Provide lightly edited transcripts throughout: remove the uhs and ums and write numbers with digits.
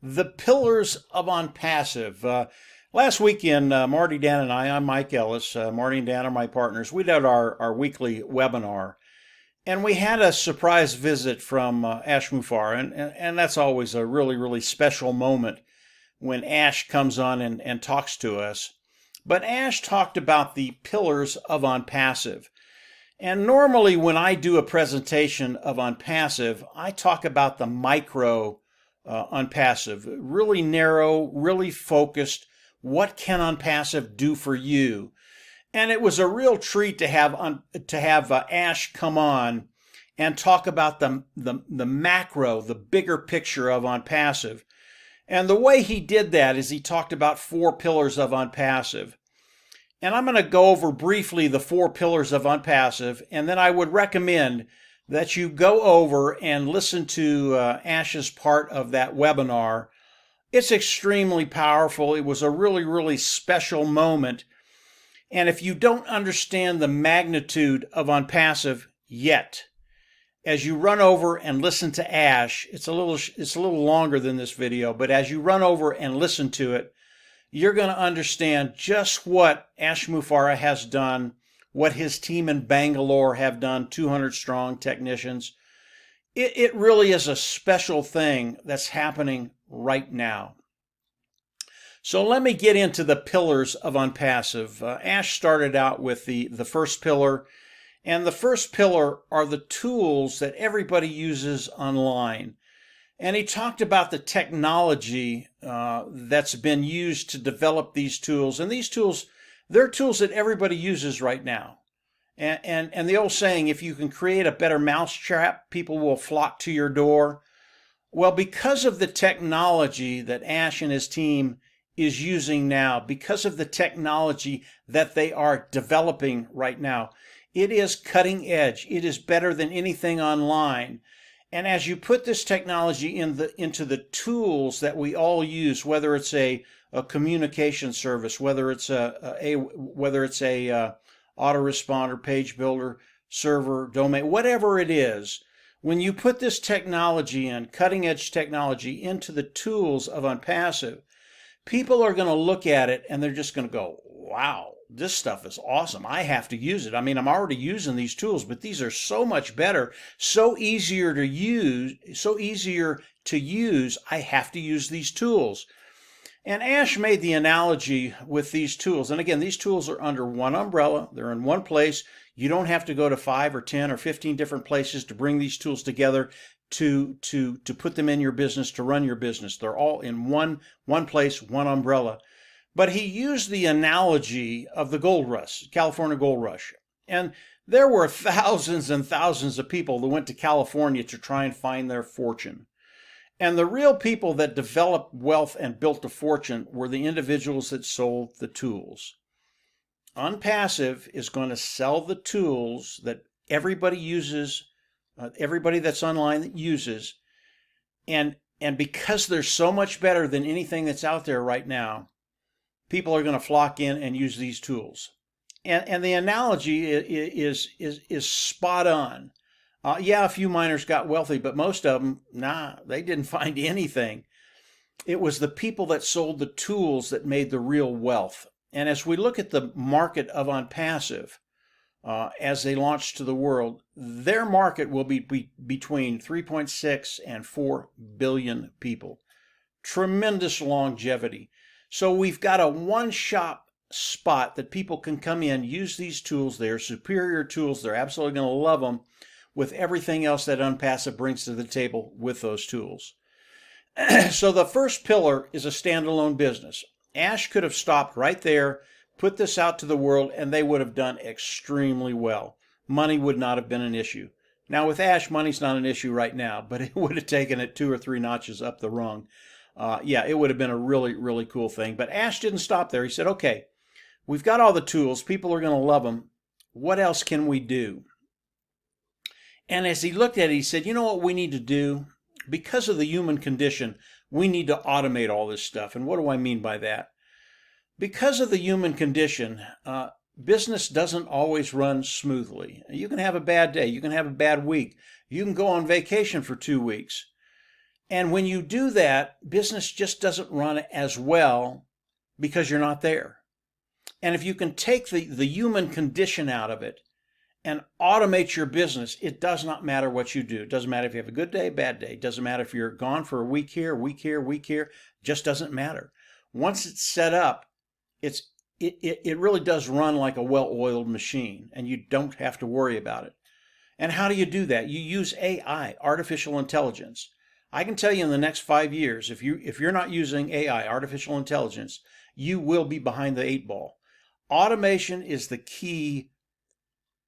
The Pillars of ONPASSIVE. Last weekend, Marty, Dan, and I'm Mike Ellis. Marty and Dan are my partners. We did our weekly webinar, and we had a surprise visit from Ash Mufareh, and that's always a really, really special moment when Ash comes on and talks to us. But Ash talked about the Pillars of ONPASSIVE. And normally when I do a presentation of ONPASSIVE, I talk about the micro ONPASSIVE, really narrow, really focused. What can ONPASSIVE do for you? And it was a real treat to have Ash come on and talk about the macro, the bigger picture of ONPASSIVE. And the way he did that is he talked about 4 pillars of ONPASSIVE. And I'm going to go over briefly the 4 pillars of ONPASSIVE, and then I would recommend that you go over and listen to Ash's part of that webinar. It's extremely powerful. It was a really, really special moment. And if you don't understand the magnitude of ONPASSIVE yet, as you run over and listen to Ash, it's a little longer than this video, but as you run over and listen to it, you're going to understand just what Ash Mufareh has done, what his team in Bangalore have done, 200 strong technicians. It really is a special thing that's happening right now. So let me get into the pillars of ONPASSIVE. Ash started out with the first pillar, and the first pillar are the tools that everybody uses online. And he talked about the technology that's been used to develop these tools. And these tools, they're tools that everybody uses right now. And the old saying, if you can create a better mousetrap, people will flock to your door. Well, because of the technology that Ash and his team is using now, because of the technology that they are developing right now, it is cutting edge. It is better than anything online. And as you put this technology into the tools that we all use, whether it's a communication service, whether it's a autoresponder, page builder, server, domain, whatever it is, when you put this technology in, cutting edge technology, into the tools of ONPASSIVE, people are going to look at it and they're just going to go, wow, this stuff is awesome. I have to use it. I mean, I'm already using these tools, but these are so much better, so easier to use, I have to use these tools. And Ash made the analogy with these tools. And again, these tools are under one umbrella. They're in one place. You don't have to go to 5 or 10 or 15 different places to bring these tools together to put them in your business, to run your business. They're all in one place, one umbrella. But he used the analogy of the gold rush, California gold rush. And there were thousands and thousands of people that went to California to try and find their fortune. And the real people that developed wealth and built a fortune were the individuals that sold the tools. ONPASSIVE is going to sell the tools that everybody uses, everybody that's online that uses. And because they're so much better than anything that's out there right now, people are going to flock in and use these tools. And the analogy is spot on. Yeah, a few miners got wealthy, but most of them, they didn't find anything. It was the people that sold the tools that made the real wealth. And as we look at the market of ONPASSIVE, as they launch to the world, their market will be between 3.6 and 4 billion people. Tremendous longevity. So we've got a one-shop spot that people can come in, use these tools. They're superior tools. They're absolutely going to love them, with everything else that ONPASSIVE brings to the table with those tools. So the first pillar is a standalone business. Ash could have stopped right there, put this out to the world, and they would have done extremely well. Money would not have been an issue. Now with Ash, money's not an issue right now, but it would have taken it 2 or 3 notches up the rung. Yeah, it would have been a really, really cool thing. But Ash didn't stop there. He said, okay, we've got all the tools. People are going to love them. What else can we do? And as he looked at it, he said, you know what we need to do? Because of the human condition, we need to automate all this stuff. And what do I mean by that? Because of the human condition, business doesn't always run smoothly. You can have a bad day. You can have a bad week. You can go on vacation for 2 weeks. And when you do that, business just doesn't run as well because you're not there. And if you can take the human condition out of it and automate your business, it does not matter what you do. It doesn't matter if you have a good day, bad day. It doesn't matter if you're gone for a week here, week here, week here. It just doesn't matter. Once it's set up, it really does run like a well-oiled machine, and you don't have to worry about it. And how do you do that? You use AI, artificial intelligence. I can tell you in the next 5 years, if you're not using AI, artificial intelligence, you will be behind the 8 ball. Automation is the key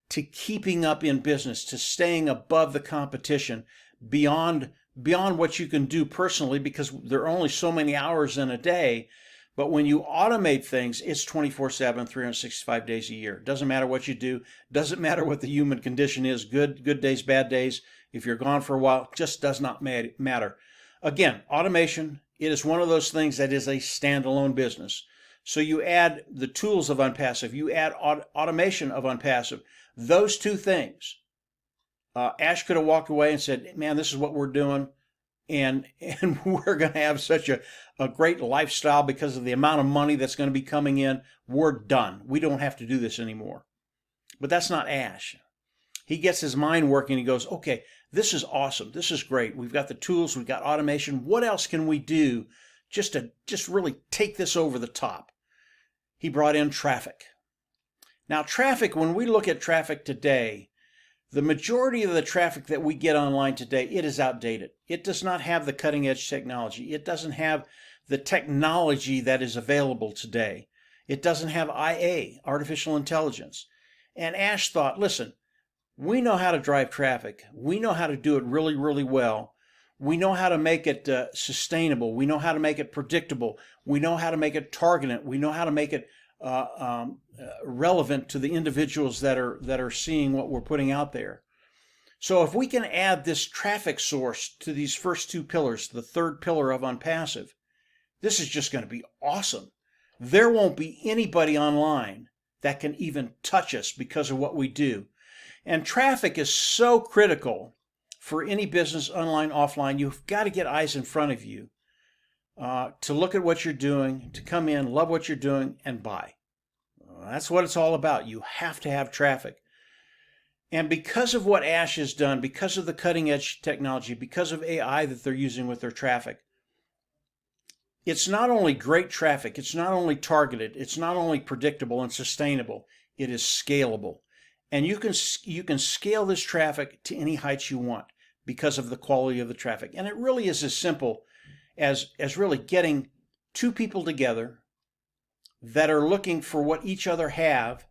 to keeping up in business, to staying above the competition, beyond what you can do personally, because there are only so many hours in a day. But when you automate things, it's 24/7, 365 days a year. Doesn't matter what you do. Doesn't matter what the human condition is. Good days, bad days. If you're gone for a while, just does not matter. Again, automation, it is one of those things that is a standalone business. So you add the tools of OnPassive, you add automation of OnPassive. Those two things. Ash could have walked away and said, man, this is what we're doing. And we're going to have such a great lifestyle because of the amount of money that's going to be coming in. We're done. We don't have to do this anymore. But that's not Ash. He gets his mind working. He goes, okay, this is awesome. This is great. We've got the tools. We've got automation. What else can we do just to really take this over the top? He brought in traffic. Now, traffic, when we look at traffic today, the majority of the traffic that we get online today, it is outdated. It does not have the cutting edge technology. It doesn't have the technology that is available today. It doesn't have IA, artificial intelligence. And Ash thought, listen, we know how to drive traffic. We know how to do it really, really well. We know how to make it sustainable. We know how to make it predictable. We know how to make it targeted. We know how to make it relevant to the individuals that are seeing what we're putting out there. So if we can add this traffic source to these first 2 pillars, the third pillar of OnPassive, this is just going to be awesome. There won't be anybody online that can even touch us because of what we do. And traffic is so critical for any business, online, offline. You've got to get eyes in front of you to look at what you're doing, to come in, love what you're doing, and buy. That's what it's all about. You have to have traffic. And because of what Ash has done, because of the cutting edge technology, because of AI that they're using with their traffic, it's not only great traffic, it's not only targeted, it's not only predictable and sustainable, it is scalable. And you can scale this traffic to any heights you want because of the quality of the traffic. And it really is as simple as really getting 2 people together that are looking for what each other have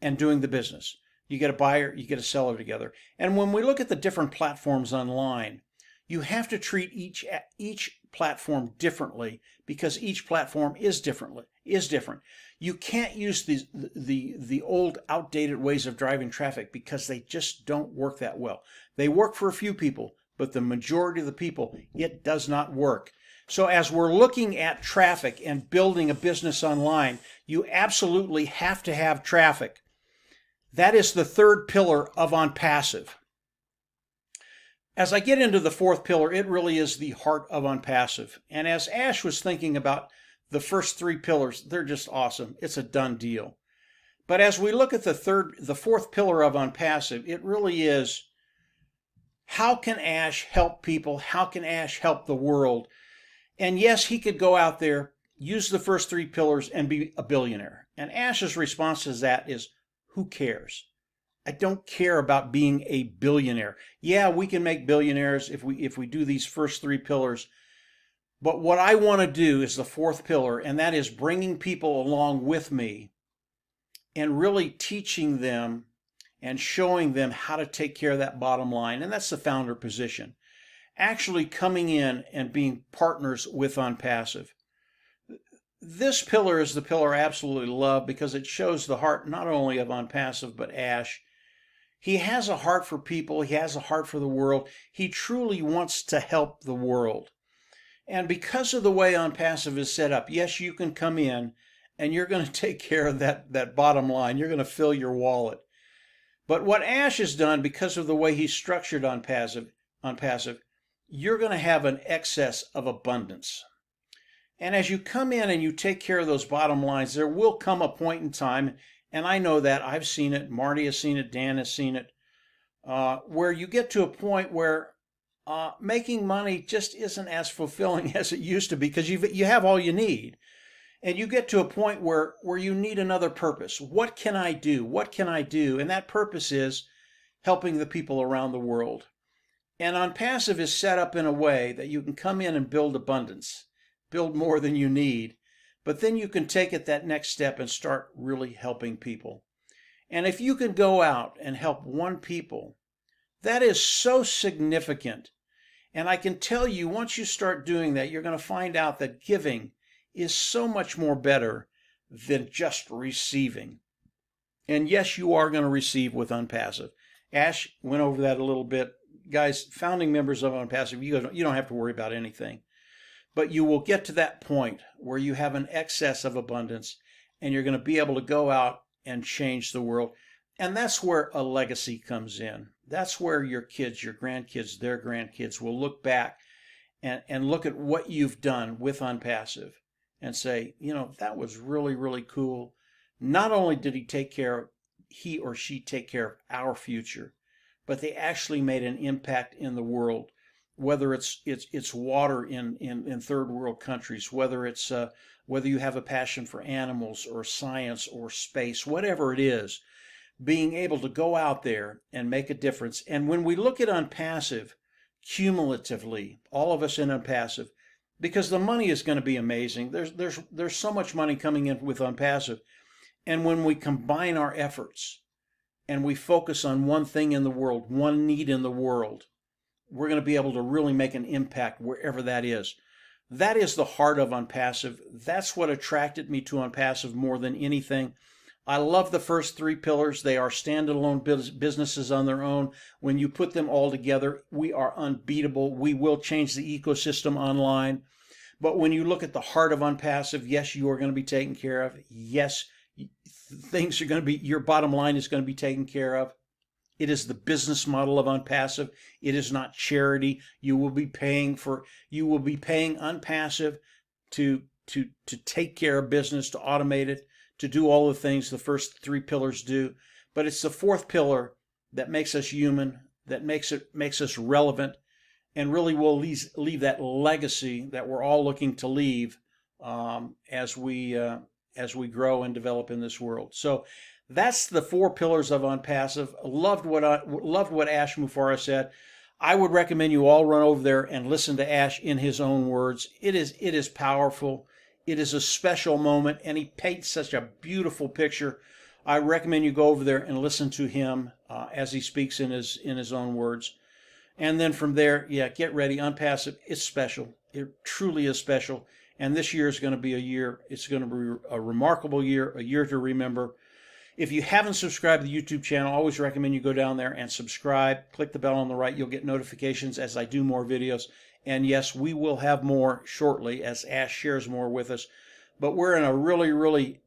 and doing the business. You get a buyer, you get a seller together. And when we look at the different platforms online, you have to treat each platform differently because each platform is different. You can't use the old outdated ways of driving traffic because they just don't work that well. They work for a few people, but the majority of the people, it does not work. So as we're looking at traffic and building a business online, you absolutely have to have traffic. That is the third pillar of OnPassive. As I get into the fourth pillar, it really is the heart of OnPassive. And as Ash was thinking about the first 3 pillars, they're just awesome. It's a done deal. But as we look at the fourth pillar of OnPassive, it really is, how can Ash help people? How can Ash help the world? And yes, he could go out there, use the first 3 pillars, and be a billionaire. And Ash's response to that is, who cares? I don't care about being a billionaire. Yeah, we can make billionaires if we do these first 3 pillars. But what I want to do is the fourth pillar, and that is bringing people along with me and really teaching them and showing them how to take care of that bottom line. And that's the founder position. Actually coming in and being partners with OnPassive. This pillar is the pillar I absolutely love because it shows the heart not only of OnPassive but Ash. He has a heart for people. He has a heart for the world. He truly wants to help the world. And because of the way OnPassive is set up, yes, you can come in and you're going to take care of that bottom line. You're going to fill your wallet. But what Ash has done, because of the way he's structured OnPassive, you're going to have an excess of abundance. And as you come in and you take care of those bottom lines, there will come a point in time, and I know that, I've seen it, Marty has seen it, Dan has seen it, where you get to a point where making money just isn't as fulfilling as it used to be, because you have all you need. And you get to a point where you need another purpose. What can I do? What can I do? And that purpose is helping the people around the world. And OnPassive is set up in a way that you can come in and build abundance, build more than you need, but then you can take it that next step and start really helping people. And if you can go out and help one people, that is so significant. And I can tell you, once you start doing that, you're going to find out that giving is so much more better than just receiving. And yes, you are going to receive with OnPassive. Ash went over that a little bit. Guys, founding members of OnPassive, you don't have to worry about anything. But you will get to that point where you have an excess of abundance, and you're going to be able to go out and change the world. And that's where a legacy comes in. That's where your kids, your grandkids, their grandkids will look back and look at what you've done with OnPassive and say, that was really, really cool. Not only did he or she take care of our future, but they actually made an impact in the world, whether it's water in third world countries, whether you have a passion for animals or science or space, whatever it is, being able to go out there and make a difference. And when we look at OnPassive cumulatively, all of us in OnPassive, because the money is going to be amazing. There's so much money coming in with OnPassive. And when we combine our efforts and we focus on one thing in the world, one need in the world, we're going to be able to really make an impact wherever that is. That is the heart of OnPassive. That's what attracted me to OnPassive more than anything. I love the first three pillars. They are standalone businesses on their own. When you put them all together, we are unbeatable. We will change the ecosystem online. But when you look at the heart of OnPassive, yes, you are going to be taken care of. Yes, things are going to be, your bottom line is going to be taken care of. It is the business model of OnPassive. It is not charity. You will be paying OnPassive to take care of business, to automate it, to do all the things the first three pillars do. But it's the fourth pillar that makes us human, that makes us relevant, and really will leave that legacy that we're all looking to leave as we grow and develop in this world. So that's the four pillars of OnPassive. Loved what Ash Mufareh said. I would recommend you all run over there and listen to Ash in his own words. It is powerful. It is a special moment, and he paints such a beautiful picture. I recommend you go over there and listen to him as he speaks in his own words. And then from there, get ready. OnPassive is special. It truly is special. And this year is going to be a year. It's going to be a remarkable year, a year to remember. If you haven't subscribed to the YouTube channel, I always recommend you go down there and subscribe. Click the bell on the right. You'll get notifications as I do more videos. And yes, we will have more shortly as Ash shares more with us. But we're in a really, really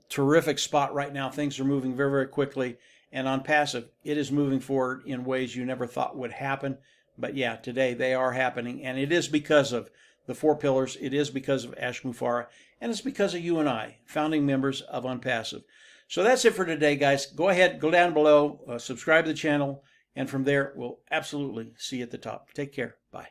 terrific spot right now. Things are moving very, very quickly. And OnPassive, it is moving forward in ways you never thought would happen. But yeah, today they are happening. And it is because of the four pillars. It is because of Ash Mufareh. And it's because of you and I, founding members of OnPassive. So that's it for today, guys. Go ahead, go down below, subscribe to the channel. And from there, we'll absolutely see you at the top. Take care. Bye.